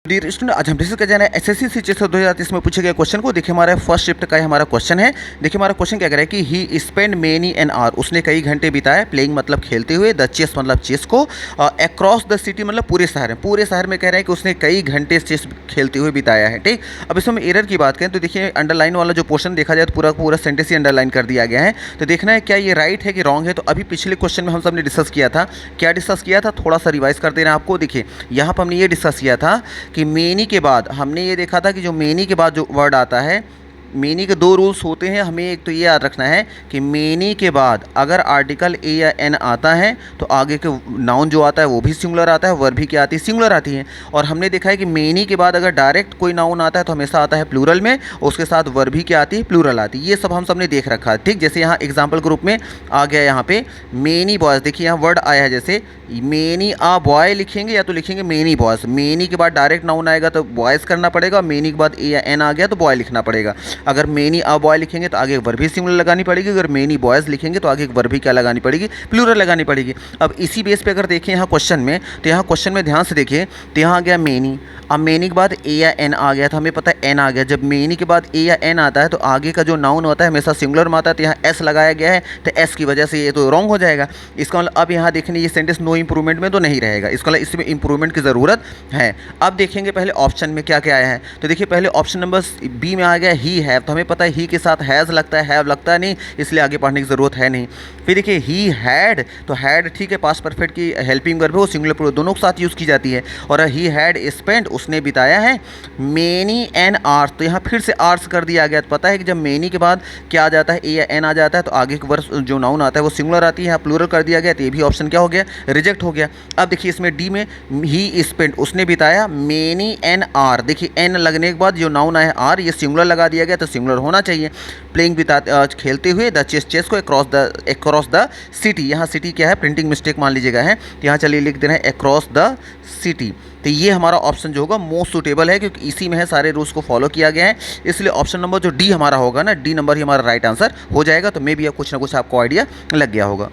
Dear student, आज हम discuss कर जाना है एसएससी सी 2023 में पूछे गए क्वेश्चन को। देखिए हमारा फर्स्ट शिफ्ट का हमारा क्वेश्चन है। देखिए हमारा क्वेश्चन क्या कह रहा है कि ही स्पेंड मेनी एन आवर, उसने कई घंटे बिताए प्लेइंग मतलब खेलते हुए, द चेस मतलब चेस को, अक्रॉस द सिटी मतलब पूरे शहर में कह रहा है कि उसने कई घंटे चेस खेलते हुए बिताया है। ठीक, अब इसमें एरर की बात करें तो देखिए अंडरलाइन वाला जो पोर्शन देखा जाए तो पूरा सेंटेंस ही अंडरलाइन कर दिया गया है। तो देखना है क्या ये राइट है कि रॉन्ग है। तो अभी पिछले क्वेश्चन में हम सब ने डिस्कस किया था, क्या डिस्कस किया था, थोड़ा सा रिवाइज कर देना आपको। देखिए यहाँ पर हमने ये डिस्कस किया था कि मेनी के बाद हमने ये देखा था कि जो मेनी के बाद जो वर्ड आता है, मेनी के दो रूल्स होते हैं। हमें एक तो ये याद रखना है कि मेनी के बाद अगर आर्टिकल ए या एन आता है तो आगे के नाउन जो आता है वो भी सिंगुलर आता है, वर्ब भी क्या आती है, सिंगुलर आती है। और हमने देखा है कि मेनी के बाद अगर डायरेक्ट कोई नाउन आता है तो हमेशा आता है प्लूरल में, उसके साथ वर्ब भी क्या आती है, प्लूरल आती है। ये सब हम सब ने देख रखा है। ठीक, जैसे यहाँ एग्जाम्पल ग्रुप में आ गया यहाँ पे मेनी बॉयज़। देखिए यहाँ वर्ड आया है, जैसे मेनी आ बॉय लिखेंगे या तो लिखेंगे मेनी बॉयज़। मेनी के बाद डायरेक्ट नाउन आएगा तो बॉयज़ करना पड़ेगा, मेनी के बाद ए या एन आ गया तो बॉय लिखना पड़ेगा। अगर मेनी अ बॉय लिखेंगे तो आगे एक वर्ब भी सिंगुलर लगानी पड़ेगी, अगर मेनी बॉयज़ लिखेंगे तो आगे एक वर्ब भी क्या लगानी पड़ेगी, प्लूरल लगानी पड़ेगी। अब इसी बेस पे अगर देखें यहाँ क्वेश्चन में, तो यहाँ क्वेश्चन में ध्यान से देखिए तो यहाँ आ गया मेनी। अब मेनी के बाद ए या एन आ गया, तो हमें पता है एन आ गया। जब मेनी के बाद ए या एन आता है तो आगे का जो नाउन होता है हमेशा सिंगुलर में आता है, तो यहाँ एस लगाया गया है, तो एस की वजह से ये तो रॉन्ग हो जाएगा। इसका मतलब अब यहाँ देखने ये सेंटेंस नो इंप्रूवमेंट में तो नहीं रहेगा, इसका मतलब इसमें इंप्रूवमेंट की ज़रूरत है। अब देखेंगे पहले ऑप्शन में क्या क्या आया है। तो देखिए पहले ऑप्शन नंबर बी में आ गया ही हैव, तो हमें पता है ही के साथ हैज़ लगता है, हैव लगता है नहीं, इसलिए आगे पढ़ने की ज़रूरत है नहीं। फिर देखिए ही हैड, तो हैड ठीक है पास्ट परफेक्ट की हेल्पिंग वर्ब है, वो सिंगुलर प्लूरल दोनों के साथ यूज़ की जाती है। और ही हैड स्पेंट, उसने बिताया है मेनी एन आवर्स, तो यहाँ फिर से आवर्स कर दिया गया। तो पता है कि जब मेनी के बाद क्या आ जाता है, ए या एन आ जाता है तो आगे के वर्ब जो नाउन आता है वो सिंगुलर आती है, यहाँ प्लूरल कर दिया गया, तो ये भी ऑप्शन क्या हो गया, रिजेक्ट हो गया। अब देखिए इसमें डी में ही स्पेंट, उसने बिताया मेनी एन आर। देखिए एन लगने के बाद जो नाउन आया आर, ये सिंगुलर लगा दिया गया, तो सिंगुलर होना चाहिए। प्लेइंग खेलते हुए, द चेस को अक्रॉस द सिटी, यहाँ सिटी क्या है, प्रिंटिंग मिस्टेक मान लीजिएगा है, तो यहाँ चलिए लिख देना है अक्रॉस द सिटी। तो ये हमारा ऑप्शन जो होगा मोस्ट सूटेबल है, क्योंकि इसी में है सारे रूल्स को फॉलो किया गया है, इसलिए ऑप्शन नंबर जो डी हमारा होगा ना, डी नंबर ही हमारा राइट आंसर हो जाएगा। तो मे भी कुछ ना कुछ आपको आइडिया लग गया होगा।